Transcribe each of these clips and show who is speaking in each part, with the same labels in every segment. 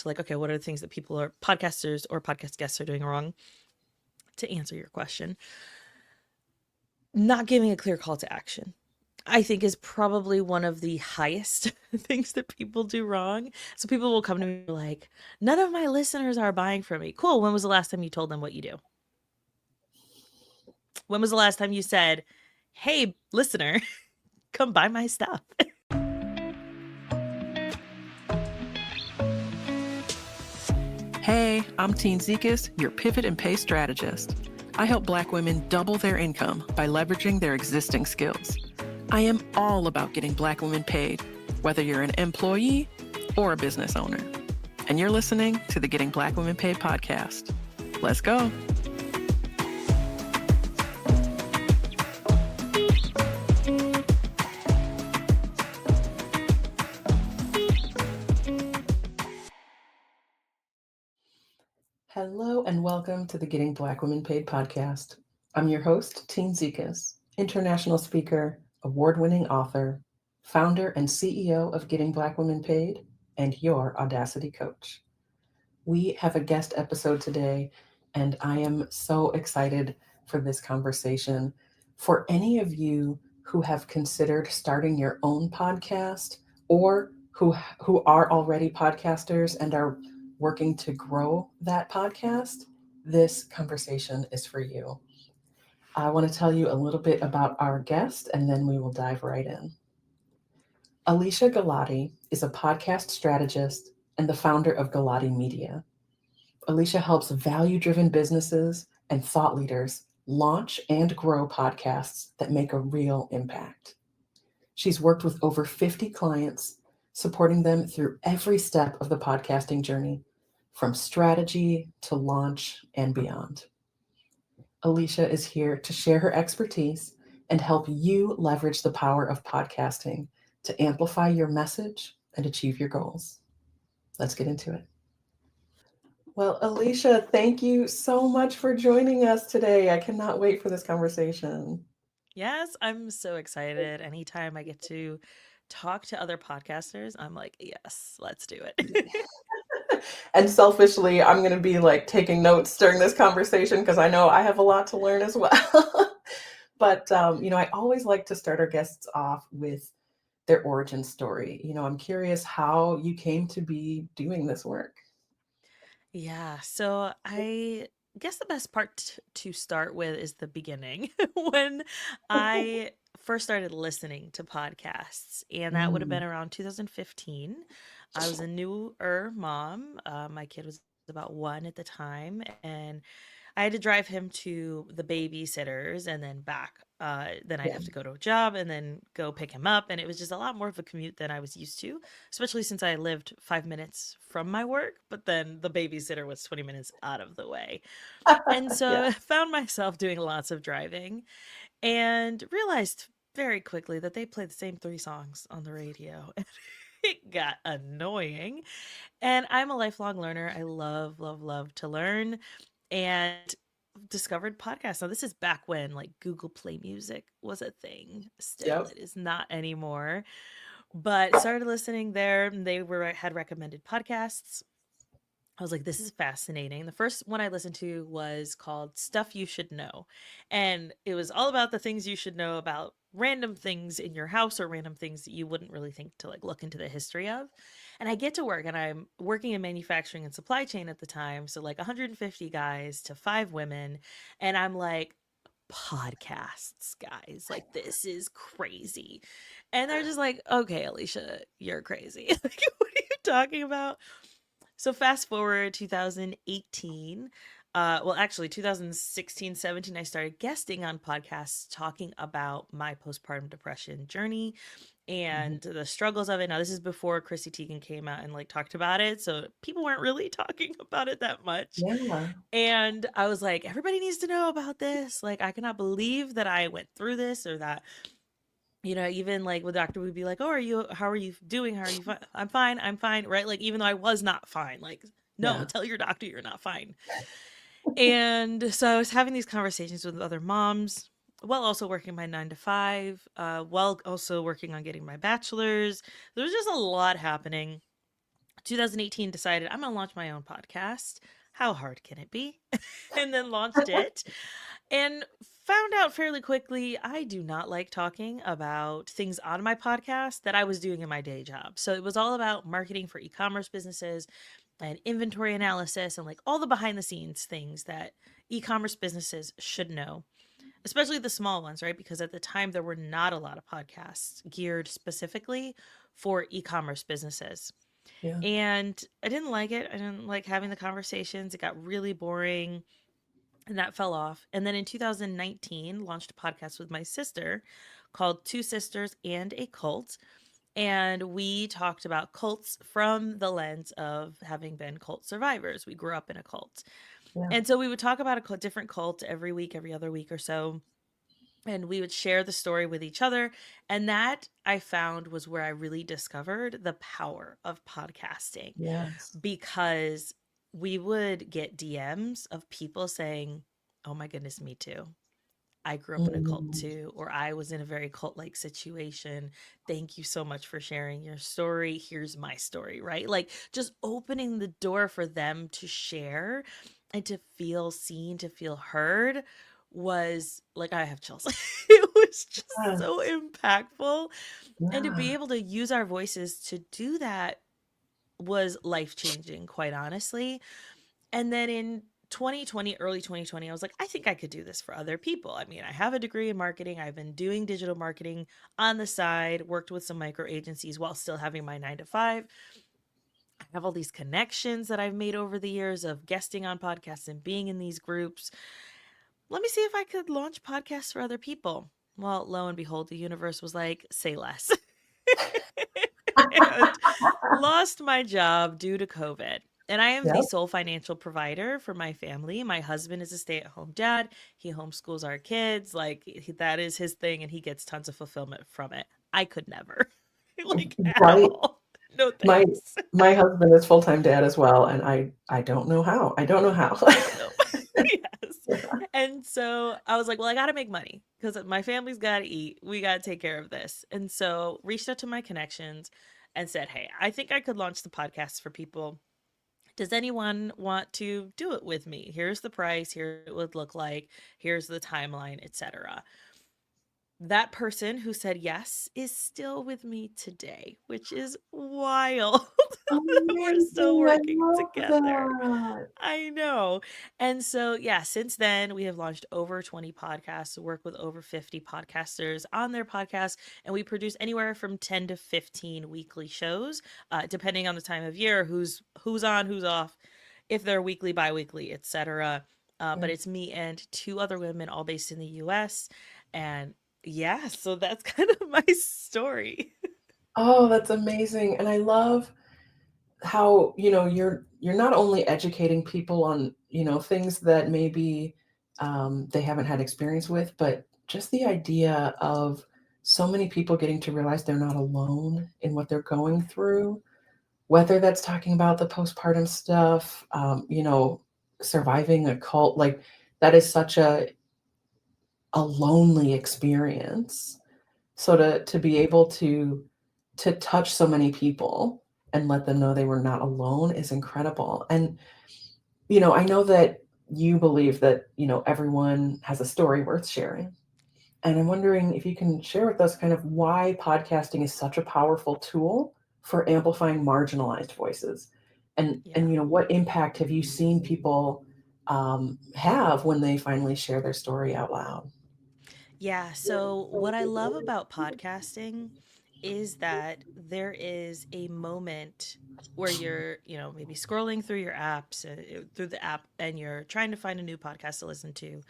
Speaker 1: to like, okay, what are the things that people are podcasters or podcast guests are doing wrong? To answer your question, not giving a clear call to action, I think, is probably one of the highest things that people do wrong. So people will come to me like, none of my listeners are buying from me. Cool. When was the last time you told them what you do? When was the last time you said, hey, listener, come buy my stuff?
Speaker 2: Hey, I'm Tine, your pivot and pay strategist. I help Black women double their income by leveraging their existing skills. I am all about getting Black women paid, whether you're an employee or a business owner. And you're listening to the Getting Black Women Paid podcast. Let's go. Hello and welcome to the Getting Black Women Paid podcast. I'm your host, Tine, international speaker, award-winning author, founder and CEO of Getting Black Women Paid, and your Audacity coach. We have a guest episode today, and I am so excited for this conversation. For any of you who have considered starting your own podcast or who are already podcasters and are working to grow that podcast, this conversation is for you. I want to tell you a little bit about our guest, and then we will dive right in. Alesia Galati is a podcast strategist and the founder of Galati Media. Alesia helps value-driven businesses and thought leaders launch and grow podcasts that make a real impact. She's worked with over 50 clients, supporting them through every step of the podcasting journey, from strategy to launch and beyond. Alesia is here to share her expertise and help you leverage the power of podcasting to amplify your message and achieve your goals. Let's get into it. Well, Alesia, thank you so much for joining us today. I cannot wait for this conversation.
Speaker 1: Yes, I'm so excited. Anytime I get to talk to other podcasters, I'm like, yes, let's do it.
Speaker 2: And selfishly, I'm going to be like taking notes during this conversation because I know I have a lot to learn as well. But, I always like to start our guests off with their origin story. I'm curious how you came to be doing this work.
Speaker 1: Yeah, so I guess the best part to start with is the beginning when I first started listening to podcasts, and that would have
Speaker 2: Mm,
Speaker 1: been around 2015. I was a newer mom. My kid was about one at the time, and I had to drive him to the babysitters and then back. Then I'd
Speaker 2: yeah.
Speaker 1: have to go to a job and then go pick him up. And it was just a lot more of a commute than I was used to, especially since I lived 5 minutes from my work. But then the babysitter was 20 minutes out of the way. And so
Speaker 2: Yeah.
Speaker 1: I found myself doing lots of driving and realized very quickly that they play the same three songs on the radio. It got annoying. And I'm a lifelong learner. I love, love, love to learn. And discovered podcasts. Now this is back when like Google Play Music was a thing. Still,
Speaker 2: Yep.
Speaker 1: it is not anymore. But started listening there. And they had recommended podcasts. I was like, this is fascinating. The first one I listened to was called Stuff You Should Know. And it was all about the things you should know about random things in your house or random things that you wouldn't really think to like look into the history of. And I get to work and I'm working in manufacturing and supply chain at the time. So like 150 guys to 5 women. And I'm like, podcasts, guys. Like, this is crazy. And they're just like, okay, Alesia, you're crazy. Like, what are you talking about? So fast forward 2018, well, actually 2016, 17, I started guesting on podcasts talking about my postpartum depression journey
Speaker 2: Mhm.
Speaker 1: and the struggles of it. Now, this is before Chrissy Teigen came out and like talked about it. So people weren't really talking about it that much.
Speaker 2: Yeah.
Speaker 1: And I was like, everybody needs to know about this. Like, I cannot believe that I went through this or that, even like the doctor would be like, "Oh, how are you doing? How are you I'm fine. I'm fine." Right? Like even though I was not fine. Like, no,
Speaker 2: Yeah.
Speaker 1: tell your doctor you're not fine. And so I was having these conversations with other moms while also working my 9 to 5, while also working on getting my bachelor's. There was just a lot happening. 2018 decided I'm going to launch my own podcast. How hard can it be? And then launched it and found out fairly quickly I do not like talking about things on my podcast that I was doing in my day job. So it was all about marketing for e-commerce businesses and inventory analysis and like all the behind the scenes things that e-commerce businesses should know, especially the small ones, right? Because at the time there were not a lot of podcasts geared specifically for e-commerce businesses.
Speaker 2: Yeah.
Speaker 1: And I didn't like it. I didn't like having the conversations. It got really boring and that fell off. And then in 2019, launched a podcast with my sister called Two Sisters and a Cult. And we talked about cults from the lens of having been cult survivors. We grew up in a cult.
Speaker 2: Yeah.
Speaker 1: And so we would talk about a different cult every week, every other week or so. And we would share the story with each other. And that I found was where I really discovered the power of podcasting,
Speaker 2: Yes.
Speaker 1: because we would get DMs of people saying, "Oh my goodness, me too. I grew up in a cult
Speaker 2: Mm,
Speaker 1: too," or "I was in a very cult like situation. Thank you so much for sharing your story. Here's my story," right? Like just opening the door for them to share and to feel seen, to feel heard was like, I have chills. It was just so
Speaker 2: yes.
Speaker 1: impactful. And to be
Speaker 2: Yeah.
Speaker 1: able to use our voices to do that was life changing, quite honestly. And then in 2020, early 2020, I was like, I think I could do this for other people. I mean, I have a degree in marketing. I've been doing digital marketing on the side, worked with some micro agencies while still having my 9 to 5. I have all these connections that I've made over the years of guesting on podcasts and being in these groups. Let me see if I could launch podcasts for other people. Well, lo and behold, the universe was like, say less. And lost my job due to COVID. And I am the
Speaker 2: Yep.
Speaker 1: sole financial provider for my family. My husband is a stay at home dad. He homeschools our kids. Like, that is his thing, and he gets tons of fulfillment from it. I could never, like, at
Speaker 2: Right.
Speaker 1: all. No
Speaker 2: My
Speaker 1: thanks.
Speaker 2: my husband is full-time dad as well, and I don't know how. I don't know how.
Speaker 1: No. Yes. And so I was like, well, I got to make money because my family's got to eat. We got to take care of this. And so reached out to my connections and said, hey, I think I could launch the podcast for people. Does anyone want to do it with me? Here's the price, here it would look like, here's the timeline, etc. That person who said yes is still with me today, which is wild. We're still
Speaker 2: Amazing, I
Speaker 1: working
Speaker 2: love
Speaker 1: together.
Speaker 2: that.
Speaker 1: I know. And so, yeah, since then, we have launched over 20 podcasts, work with over 50 podcasters on their podcasts, and we produce anywhere from 10 to 15 weekly shows, depending on the time of year, who's on, who's off, if they're weekly, bi-weekly, etc. But
Speaker 2: Yeah.
Speaker 1: it's me and two other women, all based in the US. And yeah, so that's kind of my story.
Speaker 2: Oh, that's amazing, and I love how, you're not only educating people on, things that maybe, they haven't had experience with, but just the idea of so many people getting to realize they're not alone in what they're going through, whether that's talking about the postpartum stuff, surviving a cult, like, that is such a lonely experience. So to be able to touch so many people and let them know they were not alone is incredible. And, I know that you believe that, everyone has a story worth sharing. And I'm wondering if you can share with us kind of why podcasting is such a powerful tool for amplifying marginalized voices. And
Speaker 1: Yeah.
Speaker 2: what impact have you seen people have when they finally share their story out loud?
Speaker 1: Yeah. So, what I love about podcasting is that there is a moment where you're, maybe scrolling through your apps, through the app, and you're trying to find a new podcast to listen to.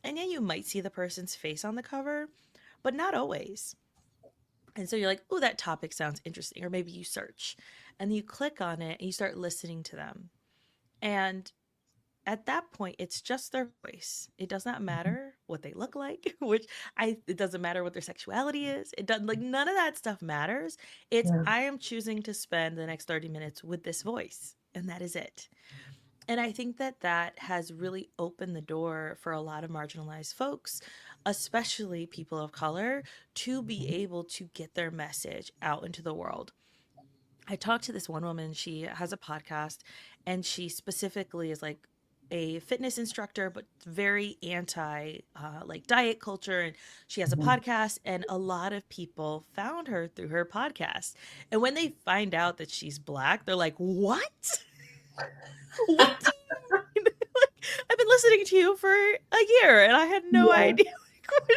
Speaker 1: And yeah, you might see the person's face on the cover, but not always. And so you're like, oh, that topic sounds interesting. Or maybe you search and you click on it and you start listening to them. And at that point it's just their voice. It does not matter what they look like, which I it doesn't matter what their sexuality is. It doesn't, like, none of that stuff matters. It's
Speaker 2: Yeah.
Speaker 1: I am choosing to spend the next 30 minutes with this voice, and that is it. And I think that that has really opened the door for a lot of marginalized folks, especially people of color, to be able to get their message out into the world. I talked to this one woman, she has a podcast, and she specifically is like a fitness instructor, but very anti like diet culture. And she has a
Speaker 2: Mhm.
Speaker 1: podcast, and a lot of people found her through her podcast. And when they find out that she's black, they're like, "What? What do you mean? Like, I've been listening to you for a year, and I had no
Speaker 2: Yeah.
Speaker 1: idea."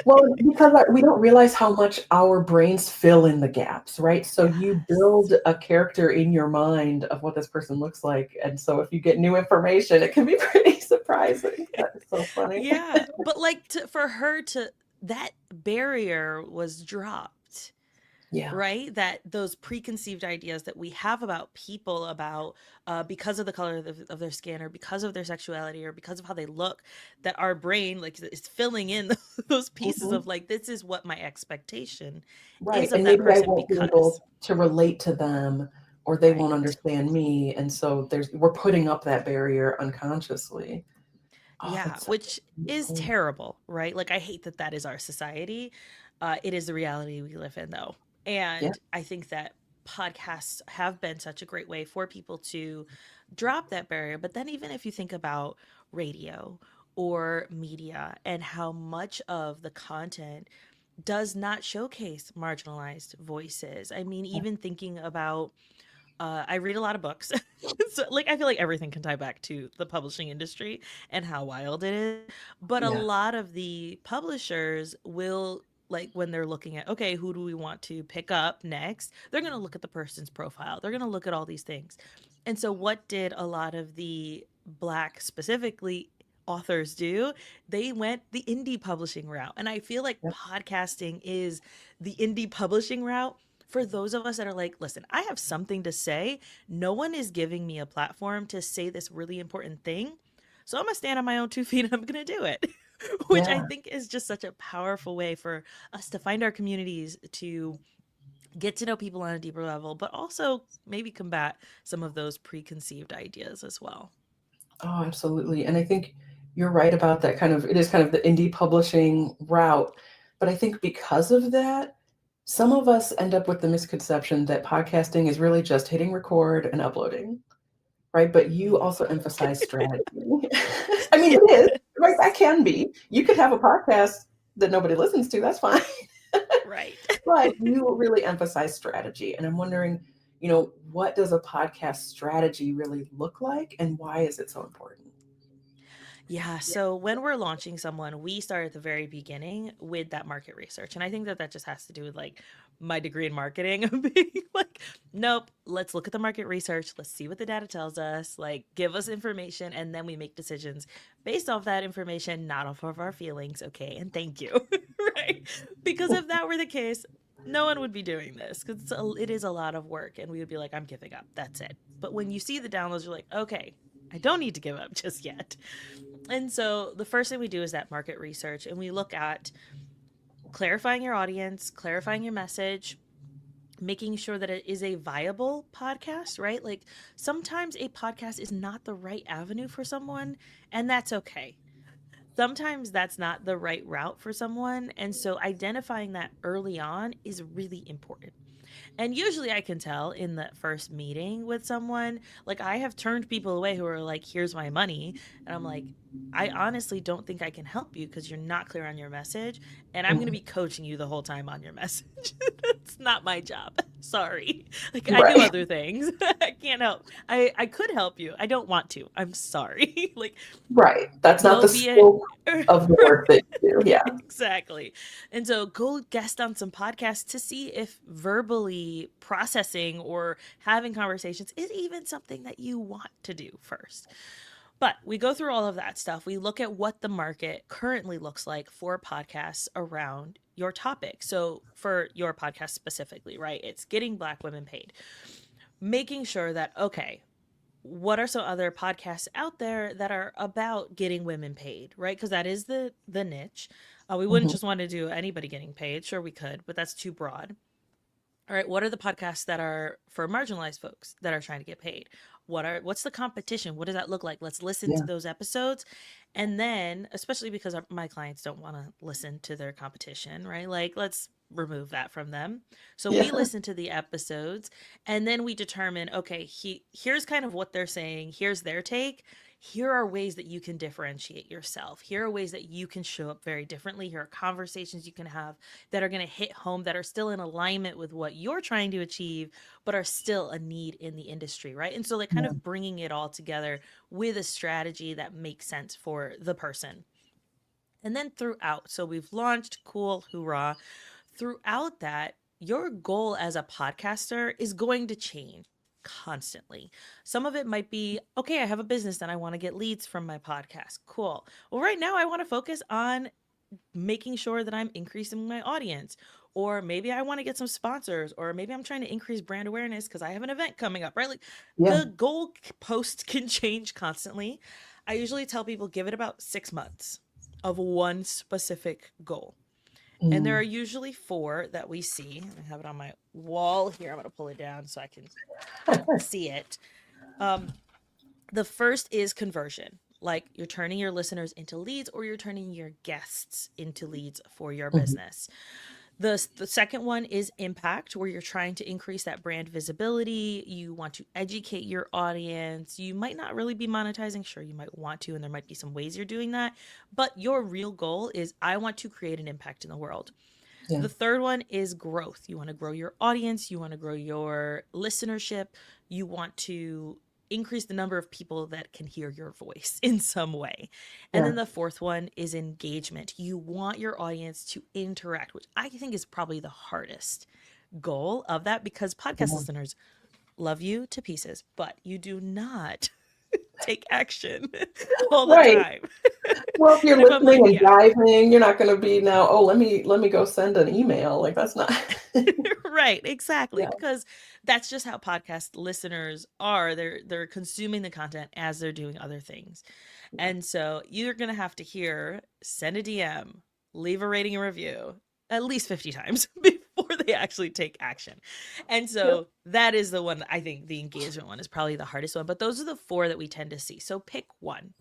Speaker 2: Well, because we don't realize how much our brains fill in the gaps, right? So you
Speaker 1: Yes.
Speaker 2: build a character in your mind of what this person looks like, and so if you get new information, it can be pretty surprising. That is so funny.
Speaker 1: Yeah, but like for her to that barrier was dropped,
Speaker 2: Yeah.
Speaker 1: right? That those preconceived ideas that we have about people, about because of the color of their skin, or because of their sexuality, or because of how they look, that our brain like is filling in those pieces
Speaker 2: Mhm.
Speaker 1: of like, this is what my expectation
Speaker 2: Right,
Speaker 1: is of
Speaker 2: and
Speaker 1: that
Speaker 2: maybe I
Speaker 1: person
Speaker 2: won't be able
Speaker 1: because.
Speaker 2: to relate to them, or they won't
Speaker 1: Right.
Speaker 2: understand me, and so we're putting up that barrier unconsciously. Oh,
Speaker 1: Yeah,
Speaker 2: that's such a
Speaker 1: which
Speaker 2: great
Speaker 1: is
Speaker 2: point.
Speaker 1: terrible, right? Like, I hate that that is our society. It is the reality we live in, though.
Speaker 2: Yeah,
Speaker 1: And I think that podcasts have been such a great way for people to drop that barrier. But then, even if you think about radio or media and how much of the content does not showcase marginalized voices, I mean,
Speaker 2: yeah,
Speaker 1: even thinking about I read a lot of books. So like I feel like everything can tie back to the publishing industry and how wild it is. But a
Speaker 2: yeah,
Speaker 1: lot of the publishers will like when they're looking at okay, who do we want to pick up next? They're going to look at the person's profile. They're going to look at all these things. And so what did a lot of the black specifically authors do? They went the indie publishing route. And I feel like
Speaker 2: yeah,
Speaker 1: podcasting is the indie publishing route for those of us that are like, listen, I have something to say. No one is giving me a platform to say this really important thing. So I'm going to stand on my own 2 feet and I'm going to do it, which I
Speaker 2: yeah.
Speaker 1: think is just such a powerful way for us to find our communities, to get to know people on a deeper level, but also maybe combat some of those preconceived ideas as well.
Speaker 2: Oh, absolutely, and I think you're right about that it is kind of the indie publishing route, but I think because of that, some of us end up with the misconception that podcasting is really just hitting record and uploading, right? But you also emphasize strategy. I mean, it is, right? That can be. You could have a podcast that nobody listens to, that's fine.
Speaker 1: Right.
Speaker 2: But you really emphasize strategy, and I'm wondering, what does a podcast strategy really look like, and why is it so important?
Speaker 1: Yeah. So when we're launching someone, we start at the very beginning with that market research. And I think that that just has to do with like my degree in marketing of being like, nope, let's look at the market research. Let's see what the data tells us. Like, give us information. And then we make decisions based off that information, not off of our feelings. Okay. And thank you. Right. Because if that were the case, no one would be doing this because it is a lot of work. And we would be like, I'm giving up. That's it. But when you see the downloads, you're like, okay, I don't need to give up just yet. And so the first thing we do is that market research, and we look at clarifying your audience, clarifying your message, making sure that it is a viable podcast, right? Like sometimes a podcast is not the right avenue for someone, and that's okay. Sometimes that's not the right route for someone. And so identifying that early on is really important. And usually I can tell in the first meeting with someone, like I have turned people away who are like, here's my money. And I'm like, I honestly don't think I can help you because you're not clear on your message. And I'm going to
Speaker 2: Mhm.
Speaker 1: be coaching you the whole time on your message. That's not my job. Sorry. Like I do
Speaker 2: Right,
Speaker 1: other things. I can't help. I could help you. I don't want to. I'm sorry. Like
Speaker 2: right. That's not
Speaker 1: go
Speaker 2: the
Speaker 1: be a
Speaker 2: scope of the work that you do, yeah.
Speaker 1: exactly. And so go guest on some podcasts to see if verbally processing or having conversations is even something that you want to do first. But we go through all of that stuff. We look at what the market currently looks like for podcasts around your topic. So, for your podcast specifically, right? It's getting Black women paid. Making sure that, okay, what are some other podcasts out there that are about getting women paid, right? Because that is the niche. We wouldn't
Speaker 2: Mhm.
Speaker 1: just want to do anybody getting paid. Sure, we could, but that's too broad. All right, what are the podcasts that are for marginalized folks that are trying to get paid? What's the competition? What does that look like? Let's listen to
Speaker 2: Yeah.
Speaker 1: those episodes. And then, especially because my clients don't want to listen to their competition, right? Like, let's remove that from them. So we
Speaker 2: Yeah.
Speaker 1: listen to the episodes, and then we determine, okay, here's kind of what they're saying, here's their take. Here are ways that you can differentiate yourself. Here are ways that you can show up very differently. Here are conversations you can have that are going to hit home, that are still in alignment with what you're trying to achieve, but are still a need in the industry, right? And so, like, kind
Speaker 2: Yeah.
Speaker 1: of bringing it all together with a strategy that makes sense for the person. And then throughout, so we've launched, cool, hoorah. Throughout that, your goal as a podcaster is going to change constantly. Some of it might be, okay, I have a business and I want to get leads from my podcast. Cool. Well, right now I want to focus on making sure that I'm increasing my audience. Or maybe I want to get some sponsors, or maybe I'm trying to increase brand awareness because I have an event coming up, right? Like
Speaker 2: Yeah.
Speaker 1: the goal post can change constantly. I usually tell people give it about 6 months of one specific goal. And there are
Speaker 2: Mm.
Speaker 1: usually four that we see. I have it on my wall here. I'm going to pull it down so I can see it. Um, the first is conversion. Like you're turning your listeners into leads or you're turning your guests into leads for your
Speaker 2: Mhm.
Speaker 1: business. The second one is impact, where you're trying to increase that brand visibility. You want to educate your audience. You might not really be monetizing. Sure, you might want to, and there might be some ways you're doing that. But your real goal is I want to create an impact in the world.
Speaker 2: Yeah.
Speaker 1: The third one is growth. You want to grow your audience, you want to grow your listenership, you want to increase the number of people that can hear your voice in some way. And
Speaker 2: Yeah.
Speaker 1: then the fourth one is engagement. You want your audience to interact, which I think is probably the hardest goal of that because podcast
Speaker 2: Yeah.
Speaker 1: listeners love you to pieces, but you do not take action all the
Speaker 2: Right.
Speaker 1: time.
Speaker 2: Well, if you're
Speaker 1: And if I'm like,
Speaker 2: listening and
Speaker 1: yeah,
Speaker 2: driving, you're not gonna be now, "Oh, let me go send an email." Like, that's not
Speaker 1: right, exactly,
Speaker 2: Yeah.
Speaker 1: because that's just how podcast listeners are. They're consuming the content as they're doing other things.
Speaker 2: Yeah.
Speaker 1: And so you're going to have to hear send a DM, leave a rating and review at least 50 times before they actually take action. And
Speaker 2: Yep.
Speaker 1: so that is the one that I think the engagement one is probably the hardest one, but those are the four that we tend to see. So pick one.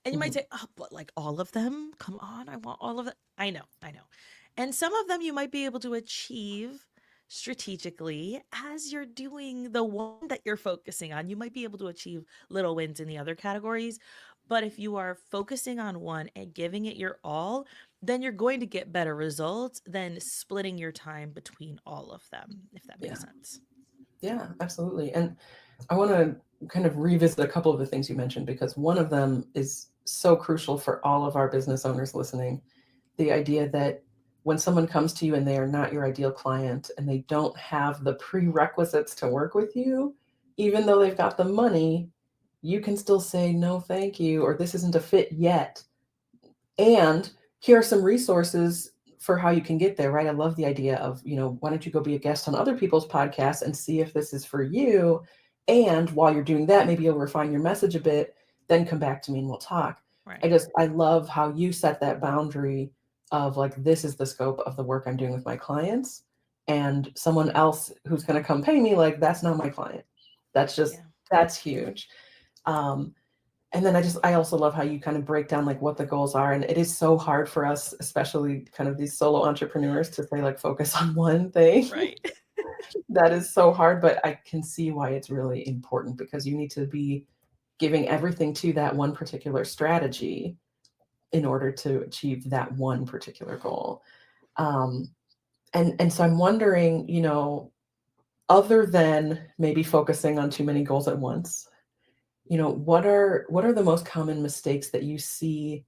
Speaker 1: And you might
Speaker 2: Mhm.
Speaker 1: say, "Oh, but like all of them? Come on, I want all of them." I know, I know. And some of them you might be able to achieve strategically as you're doing the one that you're focusing on. You might be able to achieve little wins in the other categories. But if you are focusing on one and giving it your all, then you're going to get better results than splitting your time between all of them, if that
Speaker 2: Yeah.
Speaker 1: makes sense.
Speaker 2: Yeah, absolutely. And I wanna kind of revisit a couple of the things you mentioned because one of them is so crucial for all of our business owners listening. The idea that when someone comes to you and they are not your ideal client and they don't have the prerequisites to work with you, even though they've got the money, you can still say, "No, thank you," or "This isn't a fit yet." And here are some resources for how you can get there, right? I love the idea of, why don't you go be a guest on other people's podcasts and see if this is for you? And while you're doing that, maybe you'll refine your message a bit, then come back to me and we'll talk.
Speaker 1: Right.
Speaker 2: I love how you set that boundary of like, this is the scope of the work I'm doing with my clients. And someone else who's going to come pay me, like, that's not my client.
Speaker 1: Yeah.
Speaker 2: That's huge. Um, and then I also love how you kind of break down like what the goals are. And it is so hard for us, especially kind of these solo entrepreneurs, to say like focus on one thing.
Speaker 1: Right.
Speaker 2: That is so hard, but I can see why it's really important because you need to be giving everything to that one particular strategy in order to achieve that one particular goal. Um, and so I'm wondering, other than maybe focusing on too many goals at once, what are the most common mistakes that you see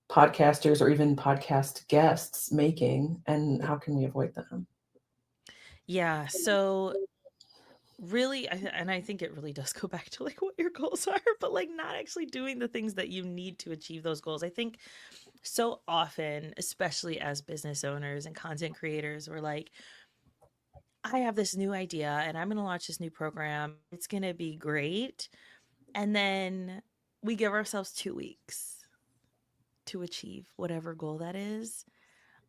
Speaker 2: podcasters or even podcast guests making, and how can we avoid them?
Speaker 1: Yeah. So really and I think it really does go back to like what your goals are, but like not actually doing the things that you need to achieve those goals. I think so often, especially as business owners and content creators, we're like, I have this new idea and I'm going to launch this new program, it's going to be great. And then we give ourselves 2 weeks to achieve whatever goal that is,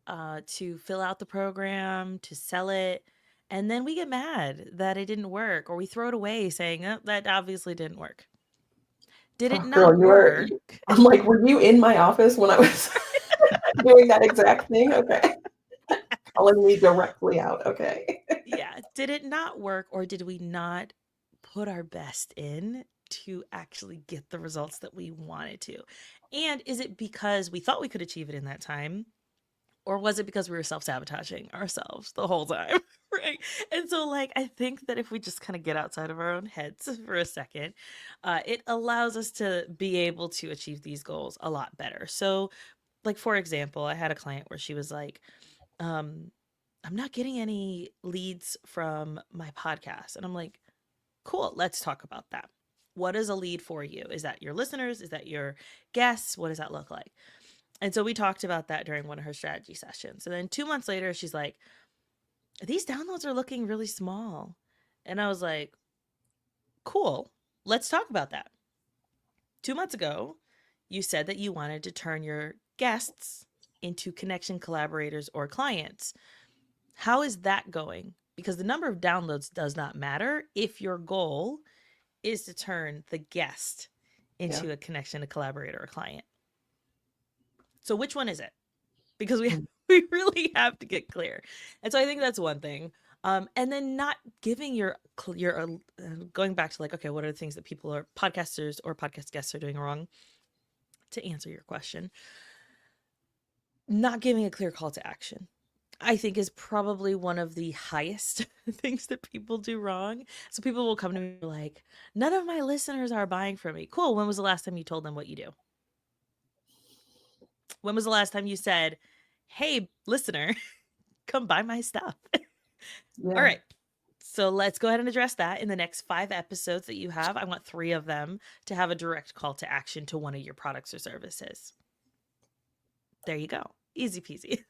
Speaker 1: to fill out the program, to sell it. And then we get mad that it didn't work, or we throw it away saying, oh, that obviously didn't work. Did it
Speaker 2: Oh,
Speaker 1: not
Speaker 2: girl,
Speaker 1: work?
Speaker 2: I'm like, were you in my office when I was doing that exact thing? Okay. Calling me directly out. Okay.
Speaker 1: Yeah. Did it not work, or did we not put our best in to actually get the results that we wanted to? And is it because we thought we could achieve it in that time? Or was it because we were self-sabotaging ourselves the whole time? Right. And so, like, I think that if we just kind of get outside of our own heads for a second, it allows us to be able to achieve these goals a lot better. So, like, for example, I had a client where she was like, um, I'm not getting any leads from my podcast. And I'm like, cool, let's talk about that. What is a lead for you? Is that your listeners? Is that your guests? What does that look like? And so we talked about that during one of her strategy sessions. And then 2 months later, she's like, these downloads are looking really small. And I was like, cool, let's talk about that. 2 months ago, you said that you wanted to turn your guests into connection collaborators or clients. How is that going? Because the number of downloads does not matter if your goal is to turn the guest
Speaker 2: Yeah.
Speaker 1: into a connection, a collaborator, or client. So which one is it? Because we
Speaker 2: Mm.
Speaker 1: we really have to get clear. And so I think that's one thing. And then not giving your going back to like, okay, what are the things that people are podcasters or podcast guests are doing wrong? To answer your question, not giving a clear call to action, I think, is probably one of the highest things that people do wrong. So people will come to me like, none of my listeners are buying from me. Cool. When was the last time you told them what you do? When was the last time you said, hey, listener, come buy my stuff? All
Speaker 2: Yeah.
Speaker 1: right. So let's go ahead and address that in the next 5 episodes that you have. I want 3 of them to have a direct call to action to one of your products or services. There you go. Easy peasy.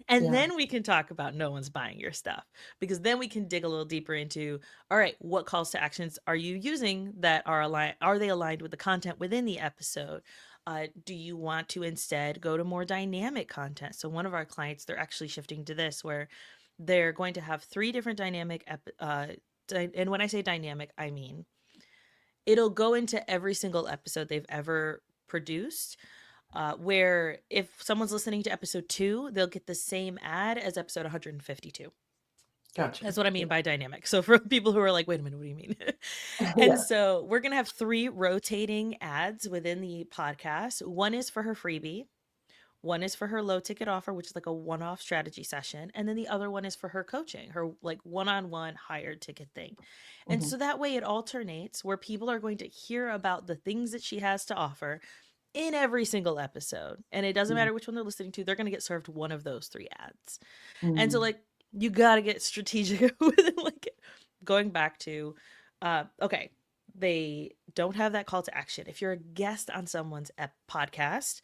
Speaker 1: And
Speaker 2: Yeah.
Speaker 1: then we can talk about no one's buying your stuff, because then we can dig a little deeper into, all right, what calls to actions are you using that are aligned? Are they aligned with the content within the episode? Do you want to instead go to more dynamic content? So one of our clients, they're actually shifting to this, where they're going to have 3 different and when I say dynamic, I mean it'll go into every single episode they've ever produced, where if someone's listening to episode 2, they'll get the same ad as episode 152.
Speaker 2: Gotcha.
Speaker 1: That's what I
Speaker 2: Yeah.
Speaker 1: mean by dynamic. So for people who are like, wait a minute, what do you mean? And
Speaker 2: Yeah.
Speaker 1: so we're going to have 3 rotating ads within the podcast. One is for her freebie. One is for her low ticket offer, which is like a one-off strategy session, and then the other one is for her coaching, her like one-on-one higher ticket thing. And
Speaker 2: Hmm.
Speaker 1: so that way it alternates, where people are going to hear about the things that she has to offer in every single episode. And it doesn't
Speaker 2: Yeah.
Speaker 1: matter which one they're listening to, they're going to get served one of those 3 ads. And so,
Speaker 2: Mm.
Speaker 1: like, you got to get strategic with it. Like, going back to, okay, they don't have that call to action. If you're a guest on someone's podcast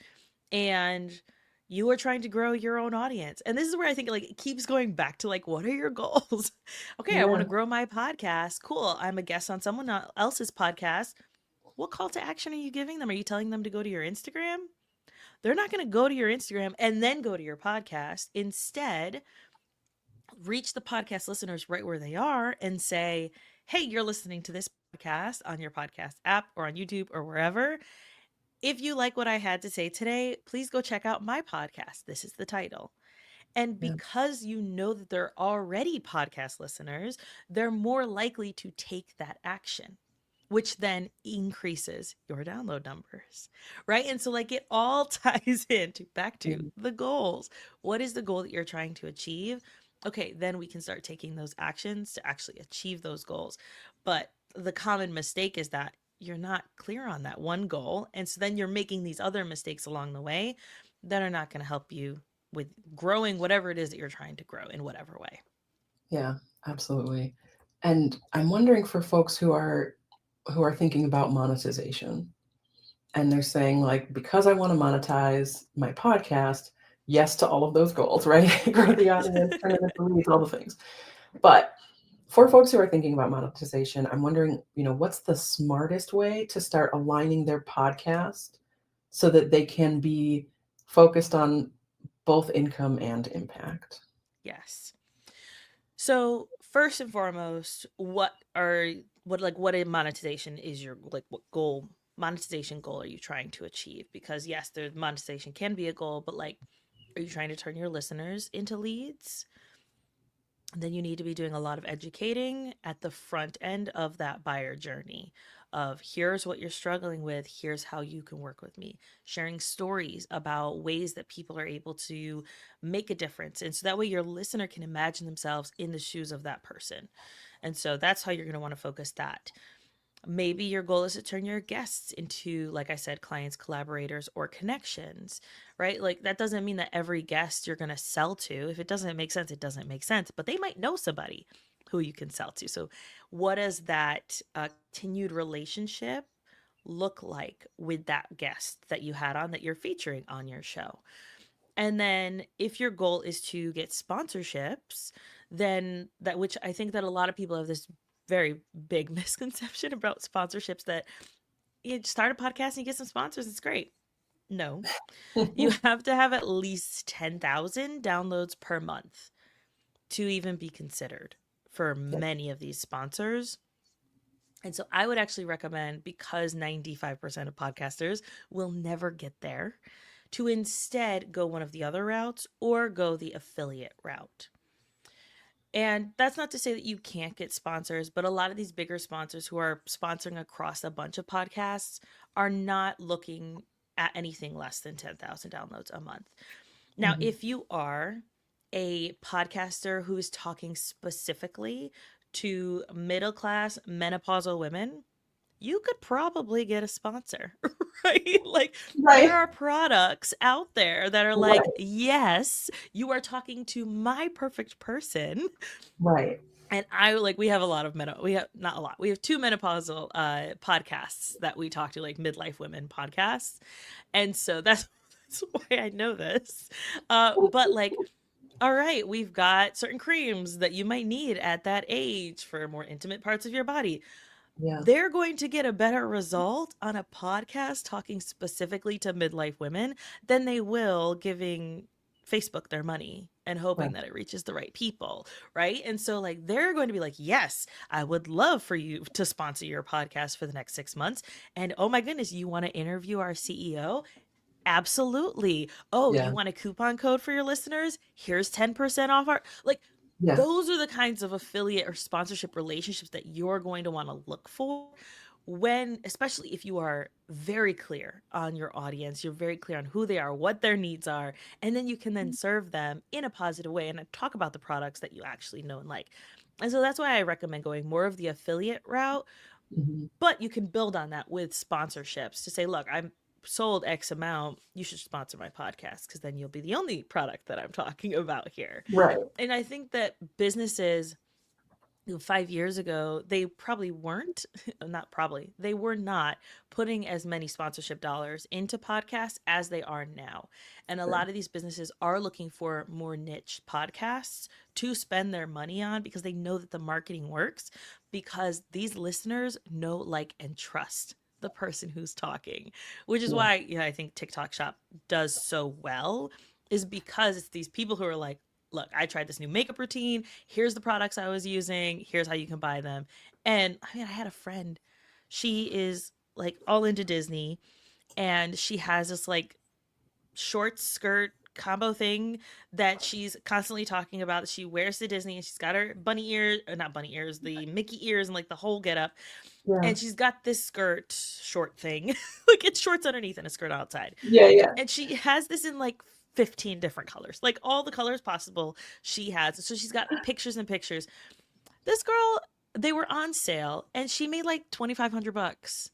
Speaker 1: and you are trying to grow your own audience, and this is where I think like it keeps going back to like, what are your goals? Okay, I want to
Speaker 2: Yeah.
Speaker 1: grow my podcast. Cool. I'm a guest on someone else's podcast. What call to action are you giving them? Are you telling them to go to your Instagram? They're not going to go to your Instagram and then go to your podcast. Instead, reach the podcast listeners right where they are and say, hey, you're listening to this podcast on your podcast app or on YouTube or wherever. If you like what I had to say today, please go check out my podcast. This is the title. And
Speaker 2: Yeah.
Speaker 1: because you know that they're already podcast listeners, they're more likely to take that action, which then increases your download numbers, right? And so, like, it all ties into back to
Speaker 2: Yeah.
Speaker 1: the goals. What is the goal that you're trying to achieve? Okay, then we can start taking those actions to actually achieve those goals. But the common mistake is that you're not clear on that one goal. And so then you're making these other mistakes along the way that are not going to help you with growing whatever it is that you're trying to grow in whatever way.
Speaker 2: Yeah, absolutely. And I'm wondering for folks who are thinking about monetization, and they're saying like, because I want to monetize my podcast, yes to all of those goals, right? Grow
Speaker 1: Yeah.
Speaker 2: the audience, turn it into leads, all the things. But for folks who are thinking about monetization, I'm wondering, what's the smartest way to start aligning their podcast so that they can be focused on both income and impact?
Speaker 1: Yes. So first and foremost, what a monetization is your, like, what goal monetization goal are you trying to achieve? Because yes, the monetization can be a goal, but like, are you trying to turn your listeners into leads? Then you need to be doing a lot of educating at the front end of that buyer journey of, here's what you're struggling with, here's how you can work with me, sharing stories about ways that people are able to make a difference, and so that way your listener can imagine themselves in the shoes of that person. And so that's how you're going to want to focus that. Maybe your goal is to turn your guests into, like I said, clients, collaborators, or connections, right? Like, that doesn't mean that every guest you're going to sell to. If it doesn't make sense, it doesn't make sense, but they might know somebody who you can sell to. So, what does that continued relationship look like with that guest that you had on, that you're featuring on your show? And then if your goal is to get sponsorships, then that, which I think that a lot of people have this very big misconception about sponsorships, that you start a podcast and you get some sponsors, it's great. No, you have to have at least 10,000 downloads per month to even be considered for
Speaker 2: Yep.
Speaker 1: many of these sponsors. And so I would actually recommend, because 95% of podcasters will never get there, to instead go one of the other routes or go the affiliate route. And that's not to say that you can't get sponsors, but a lot of these bigger sponsors who are sponsoring across a bunch of podcasts are not looking at anything less than 10,000 downloads a month. Now,
Speaker 2: Mhm.
Speaker 1: if you are a podcaster who is talking specifically to middle class menopausal women, you could probably get a sponsor, right? Like, there
Speaker 2: Right.
Speaker 1: are products out there that are like,
Speaker 2: Right.
Speaker 1: yes, you are talking to my perfect person.
Speaker 2: Right.
Speaker 1: And I, like, we have a lot of we have, not a lot, we have two menopausal podcasts that we talk to, like midlife women podcasts. And so that's why I know this. But like, all right, we've got certain creams that you might need at that age for more intimate parts of your body.
Speaker 2: Yeah.
Speaker 1: They're going to get a better result on a podcast talking specifically to midlife women than they will giving Facebook their money and hoping
Speaker 2: Right.
Speaker 1: that it reaches the right people, right? And so, like, they're going to be like, yes, I would love for you to sponsor your podcast for the next 6 months. And oh my goodness, you want to interview our CEO? Absolutely. Oh, you
Speaker 2: Yeah.
Speaker 1: want a coupon code for your listeners? Here's 10% off our, like,
Speaker 2: Yeah.
Speaker 1: those are the kinds of affiliate or sponsorship relationships that you're going to want to look for when, especially if you are very clear on your audience, you're very clear on who they are, what their needs are, and then you can then serve them in a positive way and talk about the products that you actually know and like. And so that's why I recommend going more of the affiliate route,
Speaker 2: Mhm.
Speaker 1: but you can build on that with sponsorships to say, look, I'm sold X amount, you should sponsor my podcast, because then you'll be the only product that I'm talking about here.
Speaker 2: Right.
Speaker 1: And I think that businesses 5 years ago, they probably weren't, not probably, they were not putting as many sponsorship dollars into podcasts as they are now. And a
Speaker 2: Sure.
Speaker 1: lot of these businesses are looking for more niche podcasts to spend their money on, because they know that the marketing works, because these listeners know, like, and trust the person who's talking, which is
Speaker 2: Yeah.
Speaker 1: why, I think TikTok Shop does so well, is because it's these people who are like, look, I tried this new makeup routine. Here's the products I was using. Here's how you can buy them. And I mean, I had a friend. She is like all into Disney, and she has this like short skirt combo thing that she's constantly talking about. She wears to Disney, and she's got her bunny ears, not bunny ears, the Mickey ears, and like the whole get up.
Speaker 2: Yeah.
Speaker 1: And she's got this skirt short thing. Like, it's shorts underneath and a skirt outside.
Speaker 2: Yeah. Yeah.
Speaker 1: And she has this in like 15 different colors, like all the colors possible she has. So she's got pictures and pictures. This girl, they were on sale, and she made like 2,500 bucks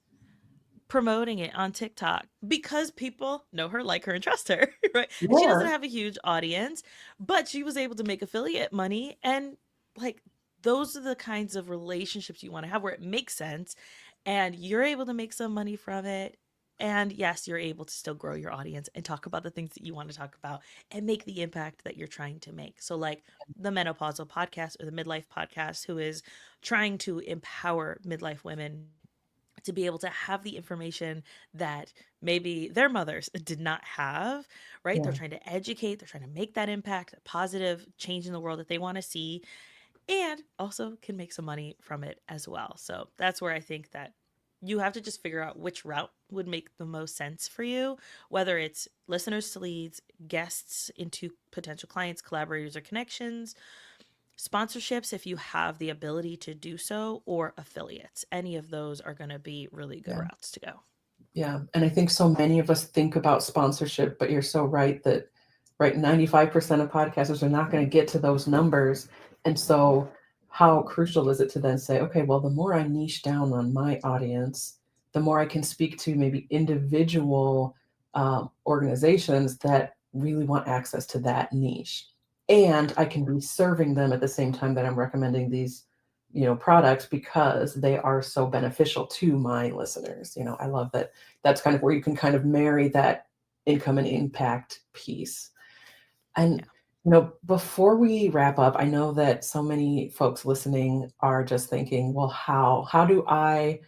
Speaker 1: promoting it on TikTok because people know her, like her, and trust her, right? And she doesn't
Speaker 2: Yeah.
Speaker 1: have a huge audience, but she was able to make affiliate money. And like, those are the kinds of relationships you want to have where it makes sense and you're able to make some money from it. And yes, you're able to still grow your audience and talk about the things that you want to talk about and make the impact that you're trying to make. So, like the menopausal podcast or the midlife podcast, who is trying to empower midlife women to be able to have the information that maybe their mothers did not have, right? They're
Speaker 2: Yeah.
Speaker 1: trying to educate, they're trying to make that impact, a positive change in the world that they want to see. and also can make some money from it as well. So that's where I think that you have to just figure out which route would make the most sense for you, whether it's listeners to leads, guests into potential clients, collaborators, or connections, sponsorships if you have the ability to do so, or affiliates. Any of those are going to be really good
Speaker 2: Yeah.
Speaker 1: routes to go.
Speaker 2: Yeah. And I think so many of us think about sponsorship, but you're so right that, right, 95% of podcasters are not going to get to those numbers. And so, how crucial is it to then say, okay, well, the more I niche down on my audience, the more I can speak to maybe individual organizations that really want access to that niche. And I can be serving them at the same time that I'm recommending these products, because they are so beneficial to my listeners. I love that. That's kind of where you can kind of marry that income and impact piece. And
Speaker 1: Yeah.
Speaker 2: before we wrap up, I know that so many folks listening are just thinking, well, how do I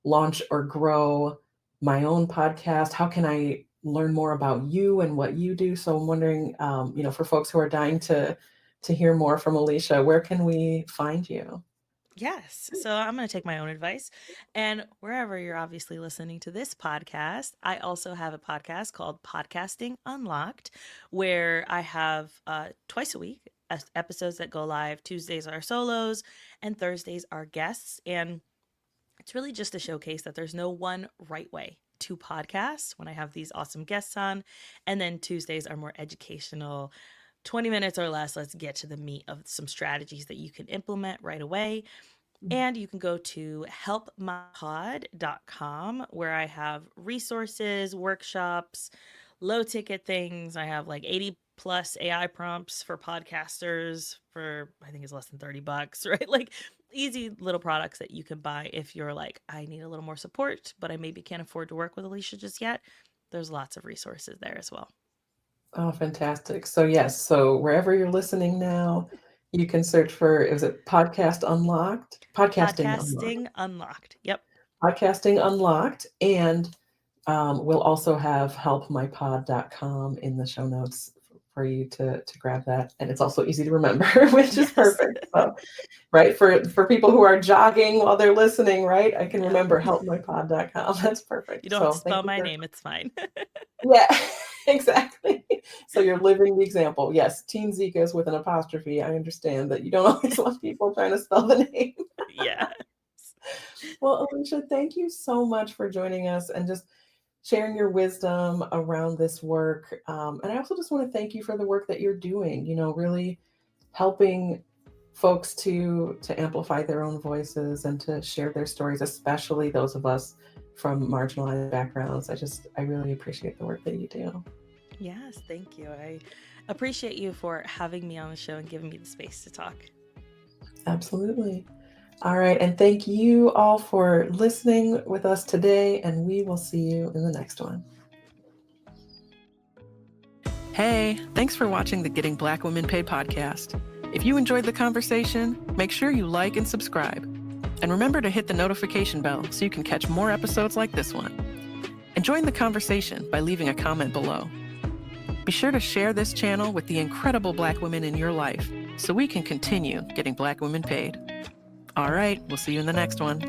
Speaker 2: launch or grow my own podcast? How can I learn more about you and what you do? So I'm wondering, for folks who are dying to hear more from Alesia, where can we find you?
Speaker 1: Yes. So I'm going to take my own advice. And wherever you're obviously listening to this podcast, I also have a podcast called Podcasting Unlocked, where I have twice a week episodes that go live. Tuesdays are solos, and Thursdays are guests. And it's really just to showcase that there's no one right way to podcast when I have these awesome guests on. And then Tuesdays are more educational, 20 minutes or less. Let's get to the meat of some strategies that you can implement right away. And you can go to helpmypod.com, where I have resources, workshops, low ticket things. I have like 80 plus AI prompts for podcasters for, I think it's less than $30, right? Like easy little products that you can buy if you're like, I need a little more support, but I maybe can't afford to work with Alesia just yet. There's lots of resources there as well.
Speaker 2: Oh, fantastic. So yes, so wherever you're listening now, you can search for, is it Podcast Unlocked? Podcasting Unlocked.
Speaker 1: Podcasting Unlocked. Yep.
Speaker 2: Podcasting Unlocked. And we'll also have helpmypod.com in the show notes for you to grab that. And it's also easy to remember, which is
Speaker 1: Yes.
Speaker 2: perfect. So, right, for people who are jogging while they're listening, right, I can
Speaker 1: Yep.
Speaker 2: remember helpmypod.com. That's
Speaker 1: You
Speaker 2: perfect.
Speaker 1: don't have to
Speaker 2: So thank
Speaker 1: spell
Speaker 2: you
Speaker 1: my
Speaker 2: very
Speaker 1: name. It's fine.
Speaker 2: Yeah, exactly. So you're living the example. Yes, Teen Zekas with an apostrophe. I understand that you don't always want people trying to spell the name.
Speaker 1: Yeah.
Speaker 2: Well, Alicia, thank you so much for joining us and just sharing your wisdom around this work. And I also just want to thank you for the work that you're doing, really helping folks to amplify their own voices and to share their stories, especially those of us from marginalized backgrounds. I really appreciate the work that you do.
Speaker 1: Yes, thank you. I appreciate you for having me on the show and giving me the space to talk.
Speaker 2: Absolutely. All right. And thank you all for listening with us today. And we will see you in the next one. Hey, thanks for watching the Getting Black Women Paid podcast. If you enjoyed the conversation, make sure you like and subscribe. And remember to hit the notification bell so you can catch more episodes like this one. And join the conversation by leaving a comment below. Be sure to share this channel with the incredible Black women in your life so we can continue getting Black women paid. All right, we'll see you in the next one.